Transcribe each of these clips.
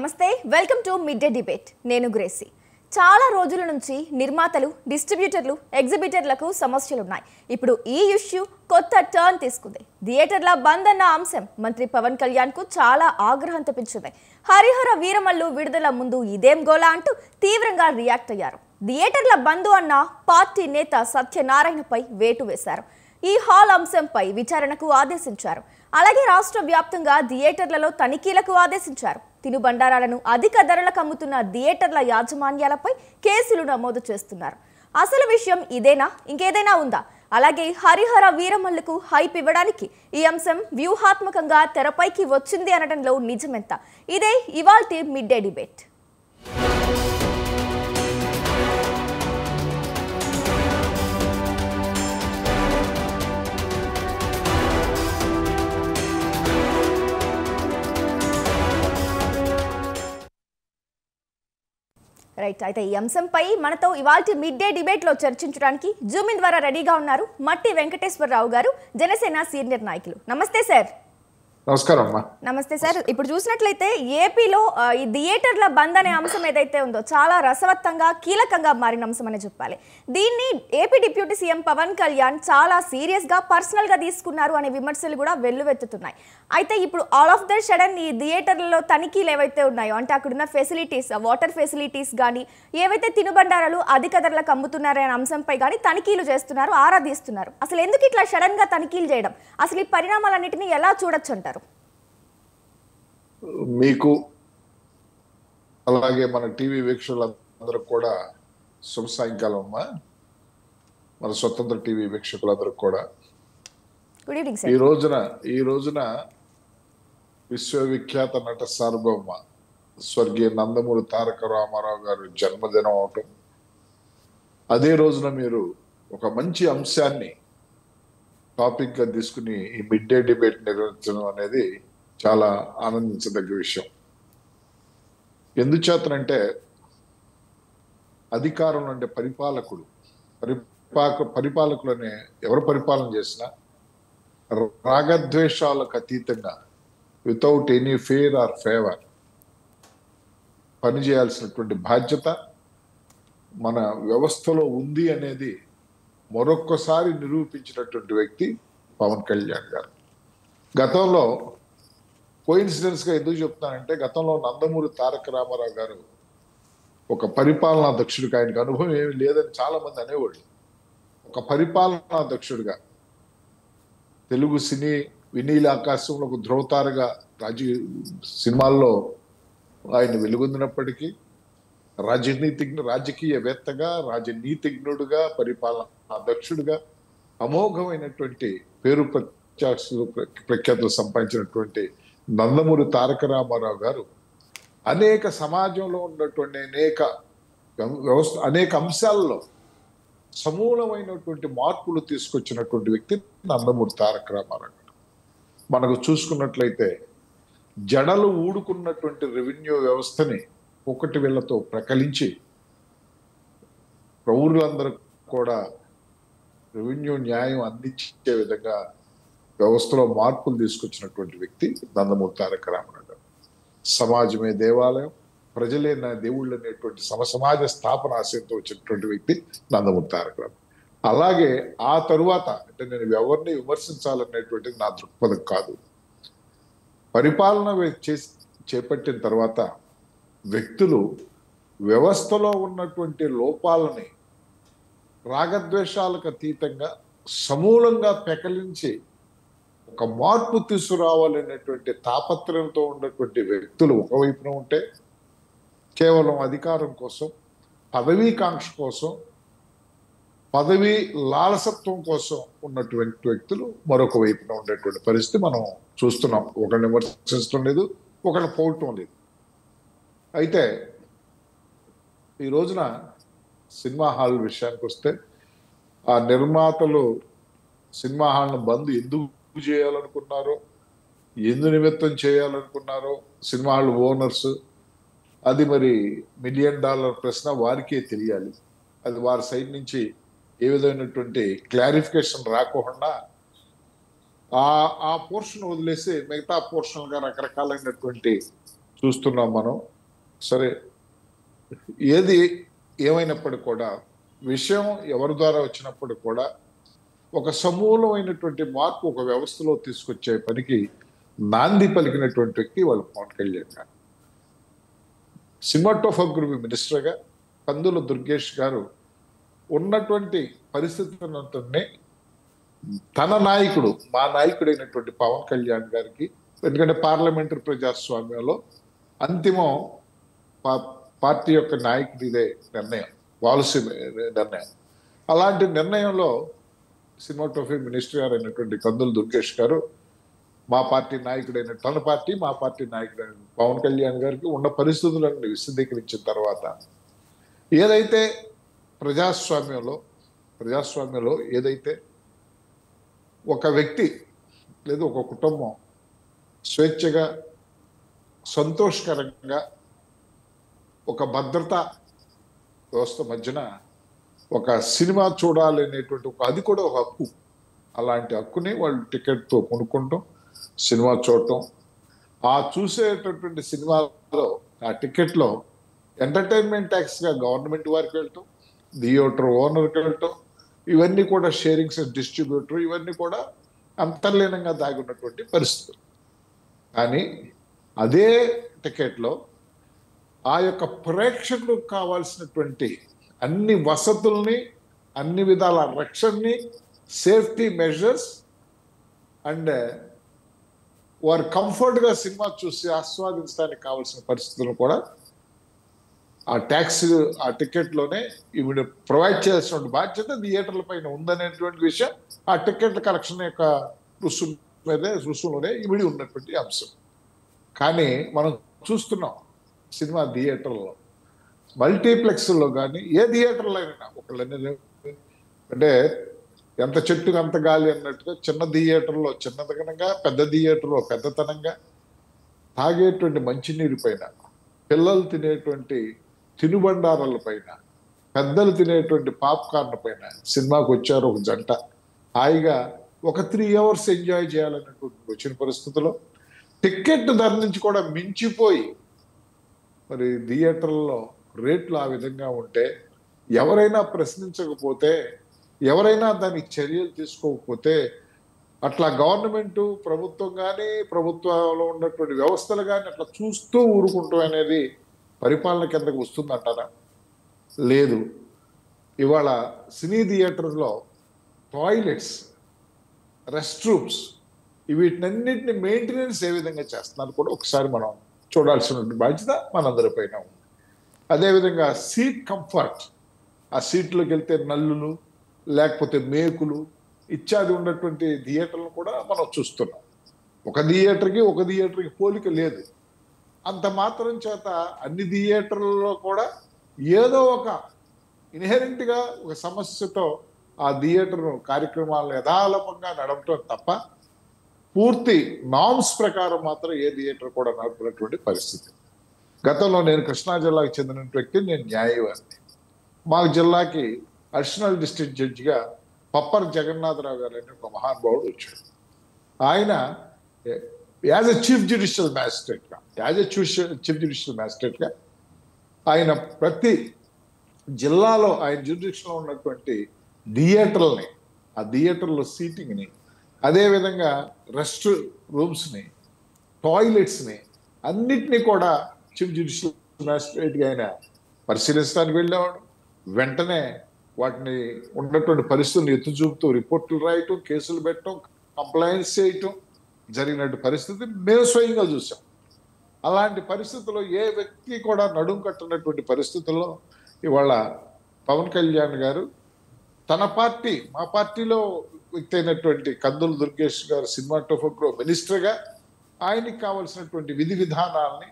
నమస్తే welcome to mid day debate నేను Gracie చాలా రోజుల నుంచి నిర్మాతలు డిస్ట్రిబ్యూటర్లు ఎగ్జిబిటర్లకు సమస్యలు ఉన్నాయి ఇప్పుడు ఈ ఇష్యూ కొత్త టర్న్ తీసుకుంది థియేటర్ల బంద్ అన్న అంశం మంత్రి పవన్ కళ్యాణ్ కు చాలా ఆగ్రహం తెప్పించింది హరిహర వీరమల్లు విడుదల ముందు ఇదేం గోలా అంటూ తీవ్రంగా రియాక్ట్ అయ్యారు థియేటర్ల బంద్ అన్న పార్టీ నేత సత్యనారాయణపై వేటు వేశారు ఈ హాల్ అంశంపై విచారణకు ఆదేశించారు అలాగే రాష్ట్ర వ్యాప్తంగా థియేటర్లలో తనిఖీలకు ఆదేశించారు తినుబండారాలను అధిక ధరలకు అమ్ముతున్న థియేటర్ల యాజమాన్యాలపై కేసులు నమోదు చేస్తున్నారు అసలు విషయం ఇదేనా ఇంకేదైనా ఉందా అలాగే హరిహర వీరమల్లుకు హైప్ ఇవ్వడానికి ఈ అంశం వ్యూహాత్మకంగా తెరపైకి వచ్చింది అనడంలో నిజమెంత ఇదే ఇవాల్టి మిడ్ డే డిబేట్ రైట్ అయితే ఈ అంశంపై మనతో ఇవాల్టి మిడ్ డే డిబేట్ లో చర్చించడానికి జూమ్ ఇన్ ద్వారా రెడీగా ఉన్నారు మట్టి వెంకటేశ్వరరావు గారు జనసేన సీనియర్ నాయకులు నమస్తే సార్ నమస్కారం అమ్మా నమస్తే సార్ ఇప్పుడు చూసినట్లయితే ఏపీలో ఈ థియేటర్ల బంద్ అనే అంశం ఏదైతే ఉందో చాలా రసవత్తంగా కీలకంగా మారిన అంశం అని చెప్పాలి దీన్ని AP deputy CM Pawan Kalyan చాలా సీరియస్ గా పర్సనల్ గా తీసుకున్నారు అనే విమర్శలు కూడా వెల్లువెత్తుతున్నాయి అయితే ఇప్పుడు ఆల్ ఆఫ్ ద సడన్ ఈ థియేటర్లలో తనిఖీలు ఏవైతే ఉన్నాయో అంటే అక్కడున్న ఫెసిలిటీస్ వాటర్ ఫెసిలిటీస్ కానీ ఏవైతే తినుబండారాలు అధిక ధరలకు అమ్ముతున్నారనే అంశంపై కానీ తనిఖీలు చేస్తున్నారు ఆరాధిస్తున్నారు అసలు ఎందుకు ఇట్లా సడన్ గా తనిఖీలు చేయడం అసలు ఈ పరిణామాలన్నింటినీ ఎలా చూడొచ్చు అంటారు మీకు అలాగే మన టీవీ వీక్షకులందరూ కూడా శుభ సాయంకాలం అమ్మా మన స్వతంత్ర టీవీ వీక్షకులందరూ కూడా గుడ్ ఈవినింగ్ ఈ రోజున విశ్వవిఖ్యాత నట సార్వభౌమ స్వర్గీయ నందమూరి తారక రామారావు గారు జన్మదినం అవటం అదే రోజున మీరు ఒక మంచి అంశాన్ని టాపిక్ గా తీసుకుని ఈ మిడ్ డే డిబేట్ నిర్వహించడం అనేది చాలా ఆనందించదగ్గ విషయం ఎందుచేతనంటే అధికారం అంటే పరిపాలకులు అనే ఎవరు పరిపాలన చేసినా రాగద్వేషాలకు అతీతంగా without any fear or favour పనిచేయాల్సినటువంటి బాధ్యత మన వ్యవస్థలో ఉంది అనేది మరొక్కసారి నిరూపించినటువంటి వ్యక్తి పవన్ కళ్యాణ్ గారు గతంలో కోయిన్సిడెన్స్ గా ఎందుకు చెప్తున్నానంటే గతంలో నందమూరి తారక రామారావు గారు ఒక పరిపాలనా దక్షుడిగా ఆయనకు అనుభవం ఏమి లేదని చాలా మంది అనేవాళ్ళు ఒక పరిపాలనా దక్షుడిగా తెలుగు సినీ వినీల ఆకాశంలో ఒక ధ్రువతారగా సినిమాల్లో ఆయన వెలుగొందినప్పటికీ రాజకీయవేత్తగా రాజనీతిజ్ఞుడుగా పరిపాలనా దక్షుడిగా అమోఘమైనటువంటి పేరు ప్రఖ్యాతులు సంపాదించినటువంటి నందమూరి తారక రామారావు గారు అనేక సమాజంలో ఉన్నటువంటి అనేక అంశాల్లో సమూలమైనటువంటి మార్పులు తీసుకొచ్చినటువంటి వ్యక్తి నందమూరి తారక రామారావు గారు మనకు చూసుకున్నట్లయితే జడలు ఊడుకున్నటువంటి రెవెన్యూ వ్యవస్థని ఒకటి వేళ్లతో ప్రకలించి పౌరులందరూ కూడా రెవెన్యూ న్యాయం అందించే విధంగా వ్యవస్థలో మార్పులు తీసుకొచ్చినటువంటి వ్యక్తి నందమూరి తారక రామారావు గారు సమాజమే దేవాలయం ప్రజలే నా దేవుళ్ళు అనేటువంటి సమాజ స్థాపన ఆశయంతో వచ్చినటువంటి వ్యక్తి నందమూరి తారక రామారావు అలాగే ఆ తరువాత అంటే నేను ఎవరిని విమర్శించాలనేటువంటిది నా దృక్పథం కాదు పరిపాలన చేపట్టిన తర్వాత వ్యక్తులు వ్యవస్థలో ఉన్నటువంటి లోపాలని రాగద్వేషాలకు అతీతంగా సమూలంగా పెకలించి ఒక మార్పు తీసుకురావాలనేటువంటి తాపత్రయంతో ఉన్నటువంటి వ్యక్తులు ఒకవైపున ఉంటే కేవలం అధికారం కోసం పదవీకాంక్ష కోసం పదవీ లాలసత్వం కోసం ఉన్నటువంటి వ్యక్తులు మరొక వైపున ఉండేటువంటి పరిస్థితి మనం చూస్తున్నాం ఒకరిని విమర్శించడం లేదు ఒకరిని పోవటం లేదు అయితే ఈ రోజున సినిమా హాల్ విషయానికి వస్తే ఆ నిర్మాతలు సినిమా హాల్ను బంద్ ఎందుకు చేయాలనుకున్నారో ఎందు నిమిత్తం చేయాలనుకున్నారో సినిమా హాల్ ఓనర్స్ అది మరి $1 మిలియన్ ప్రశ్న వారికే తెలియాలి అది వారి సైడ్ నుంచి ఏ విధమైనటువంటి క్లారిఫికేషన్ రాకుండా ఆ పోర్షన్ వదిలేసి మిగతా పోర్షన్గా రకరకాలైనటువంటి చూస్తున్నాం మనం. సరే, ఏది ఏమైనప్పటికీ కూడా విషయం ఎవరి ద్వారా వచ్చినప్పుడు కూడా ఒక సమూలమైనటువంటి మార్పు ఒక వ్యవస్థలో తీసుకొచ్చే పనికి నాంది పలికినటువంటి వ్యక్తి వాళ్ళు పవన్ కళ్యాణ్ గారు. సినిమాటోగ్రఫీ మినిస్టర్గా కందుల దుర్గేష్ గారు ఉన్నటువంటి పరిస్థితులంటే తన నాయకుడు, మా నాయకుడైనటువంటి పవన్ కళ్యాణ్ గారికి, ఎందుకంటే పార్లమెంటరీ ప్రజాస్వామ్యంలో అంతిమం పార్టీ యొక్క నాయకుడిదే నిర్ణయం, పాలసీ నిర్ణయం. అలాంటి నిర్ణయంలో సినిమాటోగ్రఫీ మినిస్టర్ గారు అయినటువంటి కందుల దుర్గేష్ గారు మా పార్టీ నాయకుడైన మా పార్టీ నాయకుడైన పవన్ కళ్యాణ్ గారికి ఉన్న పరిస్థితులను విశదీకరించిన తర్వాత ఏదైతే ప్రజాస్వామ్యంలో ఏదైతే ఒక వ్యక్తి లేదా ఒక కుటుంబం స్వేచ్ఛగా సంతోషకరంగా ఒక భద్రతా వ్యవస్థ మధ్యన ఒక సినిమా చూడాలి అనేటువంటి అది కూడా ఒక హక్కు. అలాంటి హక్కుని వాళ్ళు టికెట్తో కొనుక్కుంటాం, సినిమా చూడటం, ఆ చూసేటటువంటి సినిమాలో ఆ టికెట్లో ఎంటర్టైన్మెంట్ ట్యాక్స్గా గవర్నమెంట్ వారికి వెళ్ళటం, థియేటర్ ఓనర్కి వెళ్ళటం, ఇవన్నీ కూడా షేరింగ్స్ డిస్ట్రిబ్యూటర్, ఇవన్నీ కూడా అంతర్లీనంగా దాగి ఉన్నటువంటి పరిస్థితులు. కానీ అదే టికెట్లో ఆ యొక్క ప్రేక్షకులకు కావాల్సినటువంటి అన్ని వసతుల్ని, అన్ని విధాల రక్షణని, సేఫ్టీ మెజర్స్ అండ్ వారు కంఫర్ట్గా సినిమా చూసి ఆస్వాదించడానికి కావాల్సిన పరిస్థితులను కూడా ఆ టికెట్లోనే ఇవి ప్రొవైడ్ చేయాల్సిన బాధ్యత థియేటర్ల పైన ఉందనేటువంటి విషయం ఆ టికెట్ల కలెక్షన్ యొక్క రుసుములోనే ఇమిడి ఉన్నటువంటి అంశం. కానీ మనం చూస్తున్నాం సినిమా థియేటర్లో, మల్టీప్లెక్స్లో కానీ ఏ థియేటర్లో అయినా ఒకళ్ళని అంటే ఎంత చెట్టుకు అంత గాలి అన్నట్టుగా చిన్న థియేటర్లో చిన్నతనంగా, పెద్ద థియేటర్లో పెద్దతనంగా తాగేటువంటి మంచినీరు పైన, పిల్లలు తినేటువంటి తినుబండారాల పైన, పెద్దలు తినేటువంటి పాప్కార్న్ పైన సినిమాకి వచ్చారు ఒక జంట. హాయిగా ఒక 3 hours ఎంజాయ్ చేయాలనేటువంటి వచ్చిన పరిస్థితుల్లో టికెట్ ధర నుంచి కూడా మించిపోయి మరి థియేటర్లో రేట్లు ఆ విధంగా ఉంటే ఎవరైనా ప్రశ్నించకపోతే, ఎవరైనా దానికి చర్యలు తీసుకోకపోతే అట్లా గవర్నమెంట్, ప్రభుత్వం కానీ, ప్రభుత్వంలో ఉన్నటువంటి వ్యవస్థలు కానీ అట్లా చూస్తూ ఊరుకుంటాం అనేది పరిపాలన కిందకు వస్తుందంటారా? లేదు. ఇవాళ సినీ థియేటర్లో టాయిలెట్స్, రెస్ట్ రూమ్స్, వీటినన్నింటిని మెయింటెనెన్స్ ఏ విధంగా చేస్తున్నారు కూడా ఒకసారి మనం చూడాల్సిన బాధ్యత మనందరిపైన ఉంది. అదేవిధంగా సీట్ కంఫర్ట్, ఆ సీట్లోకి వెళ్తే నల్లులు లేకపోతే మేకులు ఇత్యాది ఉన్నటువంటి థియేటర్లను కూడా మనం చూస్తున్నాం. ఒక థియేటర్కి పోలిక లేదు. అంత మాత్రం చేత అన్ని థియేటర్లలో కూడా ఏదో ఒక ఇన్హెరెంట్గా ఒక సమస్యతో ఆ థియేటర్ కార్యక్రమాలను యథాలాపంగా నడపటం తప్ప పూర్తి నామ్స్ ప్రకారం మాత్రం ఏ థియేటర్ కూడా నడుపుతున్నటువంటి పరిస్థితి. గతంలో నేను కృష్ణా జిల్లాకు చెందిన వ్యక్తి, నేను న్యాయవాదిని. మా జిల్లాకి అడిషనల్ డిస్ట్రిక్ట్ జడ్జిగా పప్పర్ జగన్నాథరావు గారు అనే ఒక మహానుభావుడు వచ్చాడు. ఆయన యాజ్ ఎ చీఫ్ జ్యుడిషియల్ మ్యాజిస్ట్రేట్గా ఆయన ప్రతి జిల్లాలో ఆయన జ్యుడిషియల్లో ఉన్నటువంటి థియేటర్లని, ఆ థియేటర్లో సీటింగ్ని, అదేవిధంగా రెస్ట్ రూమ్స్ని, టాయిలెట్స్ని అన్నిటినీ కూడా చీఫ్ జ్యుడిషియల్ మ్యాజిస్ట్రేట్గా ఆయన పరిశీలించడానికి వెళ్ళేవాడు. వెంటనే వాటిని ఉన్నటువంటి పరిస్థితులను ఎత్తు చూపుతూ రిపోర్టులు రాయటం, కేసులు పెట్టడం, కంప్లైంట్స్ చేయటం జరిగినట్టు పరిస్థితి మేము స్వయంగా చూసాం. అలాంటి పరిస్థితుల్లో ఏ వ్యక్తి కూడా నడుం కట్టినటువంటి పరిస్థితుల్లో ఇవాళ పవన్ కళ్యాణ్ గారు తన పార్టీ, మా పార్టీలో వ్యక్తి అయినటువంటి కందుల దుర్గేష్ గారు సినిమాటోగ్రఫీ మినిస్టర్గా ఆయనకి కావాల్సినటువంటి విధి విధానాలని,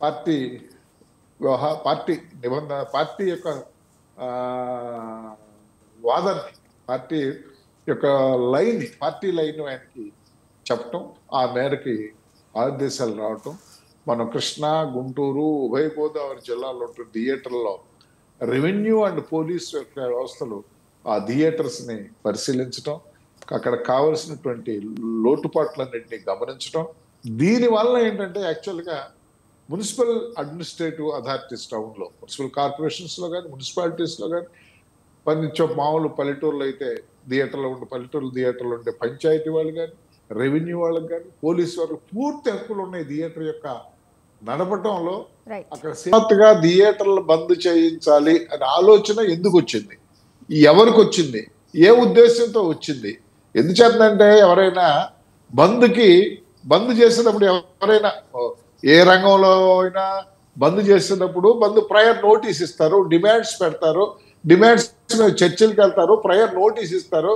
పార్టీ నిబంధన, పార్టీ యొక్క వాదనని, పార్టీ యొక్క పార్టీ లైన్ ఆయనకి చెప్పటం, ఆ మేరకి ఆదేశాలు రావటం. మనం కృష్ణా, గుంటూరు, ఉభయ గోదావరి జిల్లాలో ఉంటున్న థియేటర్లో రెవెన్యూ అండ్ పోలీస్ యొక్క వ్యవస్థలు ఆ థియేటర్స్ని పరిశీలించటం, అక్కడ కావలసినటువంటి లోటుపాట్లన్నింటినీ గమనించటం. దీనివల్ల ఏంటంటే యాక్చువల్గా మున్సిపల్ అడ్మినిస్ట్రేటివ్ అథారిటీస్ టౌన్లో, మున్సిపల్ కార్పొరేషన్స్లో కానీ మున్సిపాలిటీస్లో కానీ పనిచో మామూలు పల్లెటూరులో అయితే థియేటర్లో ఉండే పంచాయతీ వాళ్ళు కానీ, రెవెన్యూ వాళ్ళకి కానీ, పోలీసు వాళ్ళకి పూర్తి హక్కులు ఉన్నాయి థియేటర్ యొక్క నడపటంలో. అక్కడ సీమత్తుగా థియేటర్లు బంద్ చేయించాలి అనే ఆలోచన ఎందుకు వచ్చింది, ఎవరికి వచ్చింది, ఏ ఉద్దేశంతో వచ్చింది? ఎందుచేతంటే ఎవరైనా బంద్ చేసేటప్పుడు ఎవరైనా ఏ రంగంలో అయినా బంద్ చేసేటప్పుడు ప్రయర్ నోటీస్ ఇస్తారు, డిమాండ్స్ పెడతారు, డిమాండ్స్ చర్చలకు వెళ్తారు, ప్రయర్ నోటీస్ ఇస్తారు.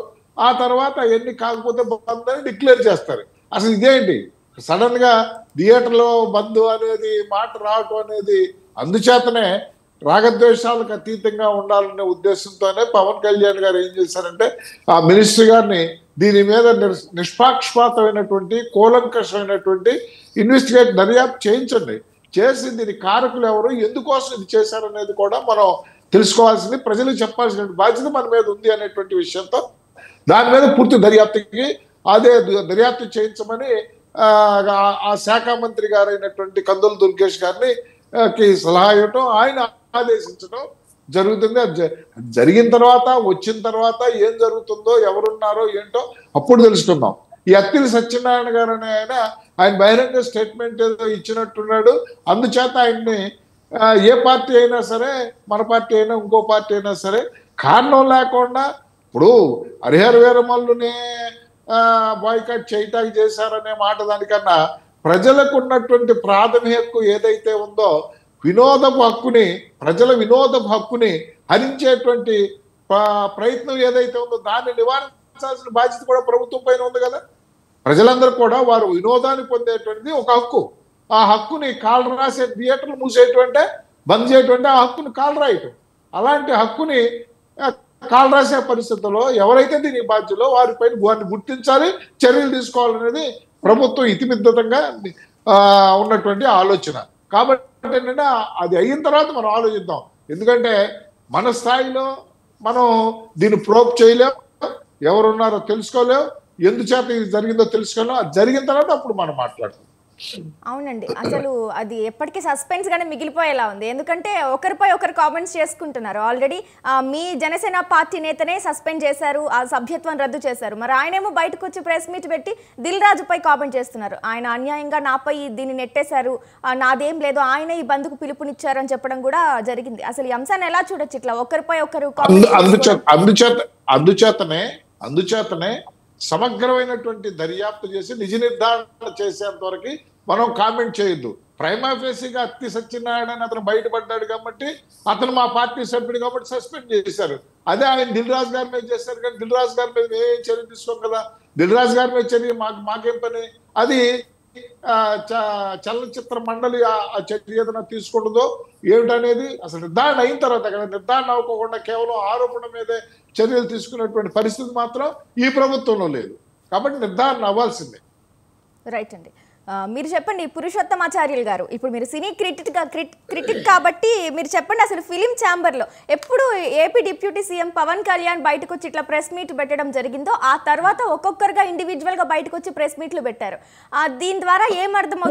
ఆ తర్వాత ఎన్ని కాకపోతే బంద్ అని డిక్లేర్ చేస్తారు. అసలు ఇదేంటి సడన్ గా థియేటర్లో బంద్ అనేది మాట రావటం అనేది? అందుచేతనే రాగద్వేషాలకు అతీతంగా ఉండాలనే ఉద్దేశంతోనే పవన్ కళ్యాణ్ గారు ఏం చేశారంటే ఆ మినిస్టర్ గారిని దీని మీద నిష్పాక్షపాతమైనటువంటి కూలంకషమైనటువంటి దర్యాప్తు చేయించండి, చేసి దీని కారకులు ఎవరు, ఎందుకోసం ఇది చేశారనేది కూడా మనం తెలుసుకోవాల్సింది, ప్రజలకు చెప్పాల్సిన బాధ్యత మన మీద ఉంది అనేటువంటి విషయంతో దాని మీద పూర్తి దర్యాప్తు చేయించమని ఆ శాఖ మంత్రి గారైనటువంటి కందుల దుర్గేష్ గారిని సలహా ఇవ్వటం, ఆయన ఆదేశించడం జరుగుతుంది. జరిగిన తర్వాత వచ్చిన తర్వాత ఏం జరుగుతుందో, ఎవరున్నారో ఏంటో అప్పుడు తెలుసుకుందాం. ఈ అత్తిలి సత్యనారాయణ గారు అనే ఆయన బహిరంగ స్టేట్మెంట్ ఏదో ఇచ్చినట్టున్నాడు. అందుచేత ఆయన్ని ఏ పార్టీ అయినా సరే, మన పార్టీ అయినా ఇంకో పార్టీ అయినా సరే, కారణం లేకుండా ఇప్పుడు హరిహర వీరమల్లునే బాయ్కాట్ చేయటానికి చేశారనే మాట దానికన్నా ప్రజలకు ఉన్నటువంటి ప్రాథమిక హక్కు ఏదైతే ఉందో ప్రజల వినోదపు హక్కుని హరించేటువంటి ప్రయత్నం ఏదైతే ఉందో దాన్ని నివారించాల్సిన బాధ్యత కూడా ప్రభుత్వం పైన ఉంది కదా. ప్రజలందరూ కూడా వారు వినోదాన్ని పొందేటువంటిది ఒక హక్కు. ఆ హక్కుని కాలు రాసే థియేటర్లు మూసేటువంటి బంద్ చేయటువంటి ఆ హక్కుని కాలు రాయటం, అలాంటి హక్కుని కాలు రాసే పరిస్థితుల్లో ఎవరైతే దీనికి బాధ్యులో వారిని గుర్తించాలి, చర్యలు తీసుకోవాలనేది ప్రభుత్వం ఇతిమిద్దతంగా ఉన్నటువంటి ఆలోచన. కాబట్టి ఏంటంటే అది అయిన తర్వాత మనం ఆలోచిద్దాం. ఎందుకంటే మన స్థాయిలో మనం దీన్ని ప్రోబ్ చేయలేం, ఎవరున్నారో తెలుసుకోలేం, ఎందుచేత ఇది జరిగిందో తెలుసుకోలేం. అది జరిగిన తర్వాత అప్పుడు మనం మాట్లాడతాం. అవునండి, అసలు అది ఎప్పటికీ సస్పెన్స్ గానే మిగిలిపోయేలా ఉంది. ఎందుకంటే ఒకరిపై ఒకరు కామెంట్స్ చేసుకుంటున్నారు. ఆల్రెడీ మీ జనసేన పార్టీ నేతనే సస్పెండ్ చేశారు, ఆ సభ్యత్వం రద్దు చేశారు. మరి ఆయనేమో బయటకు వచ్చి ప్రెస్ మీట్ పెట్టి దిల్ రాజుపై కామెంట్ చేస్తున్నారు. ఆయన అన్యాయంగా నాపై దీన్ని నెట్టేశారు, నాదేం లేదు, ఆయన ఈ బంద్కు పిలుపునిచ్చారు అని చెప్పడం కూడా జరిగింది. అసలు ఈ అంశాన్ని ఎలా చూడొచ్చు ఇట్లా ఒకరిపై ఒకరు? అందుచేతనే సమగ్రమైనటువంటి దర్యాప్తు చేసి నిజ నిర్ధారణ చేసేంత వరకు మనం కామెంట్ చేయొద్దు. ప్రైమా ఫేసీగా అత్తి సత్యనారాయణ అతను బయటపడ్డాడు కాబట్టి అతను మా పార్టీ సభ్యుడు కాబట్టి సస్పెండ్ చేశారు. అదే ఆయన దిల్ రాజు గారి మీద చేశారు, కానీ దిల్ రాజు గారి మీద ఏం చర్య తీసుకోం కదా. దిల్ రాజు గారి మీద చర్య మాకేం పని? అది చలనచిత్ర మండలి ఆ చర్య ఏదైనా తీసుకుంటుందో ఏమిటనేది అసలు నిర్ధారణ అయిన తర్వాత కదా. నిర్ధారణ అవ్వకుండా కేవలం ఆరోపణ మీదే చర్యలు తీసుకునేటువంటి పరిస్థితి మాత్రం ఈ ప్రభుత్వంలో లేదు. కాబట్టి నిర్ధారణ అవ్వాల్సిందే. రైట్ అండి, మీరు చెప్పండి పురుషోత్తమాచార్యులు గారు, ఇప్పుడు మీరు సినీ క్రిటిక్ కాబట్టి మీరు చెప్పండి, అసలు ఫిలిం ఛాంబర్లో ఎప్పుడు AP deputy CM Pawan Kalyan బయటకు వచ్చి ఇట్లా ప్రెస్ మీట్ పెట్టడం జరిగిందో ఆ తర్వాత ఒక్కొక్కరుగా ఇండివిజువల్గా బయటకు వచ్చి ప్రెస్ మీట్లు పెట్టారు. దీని ద్వారా ఏమర్థమవుతుంది?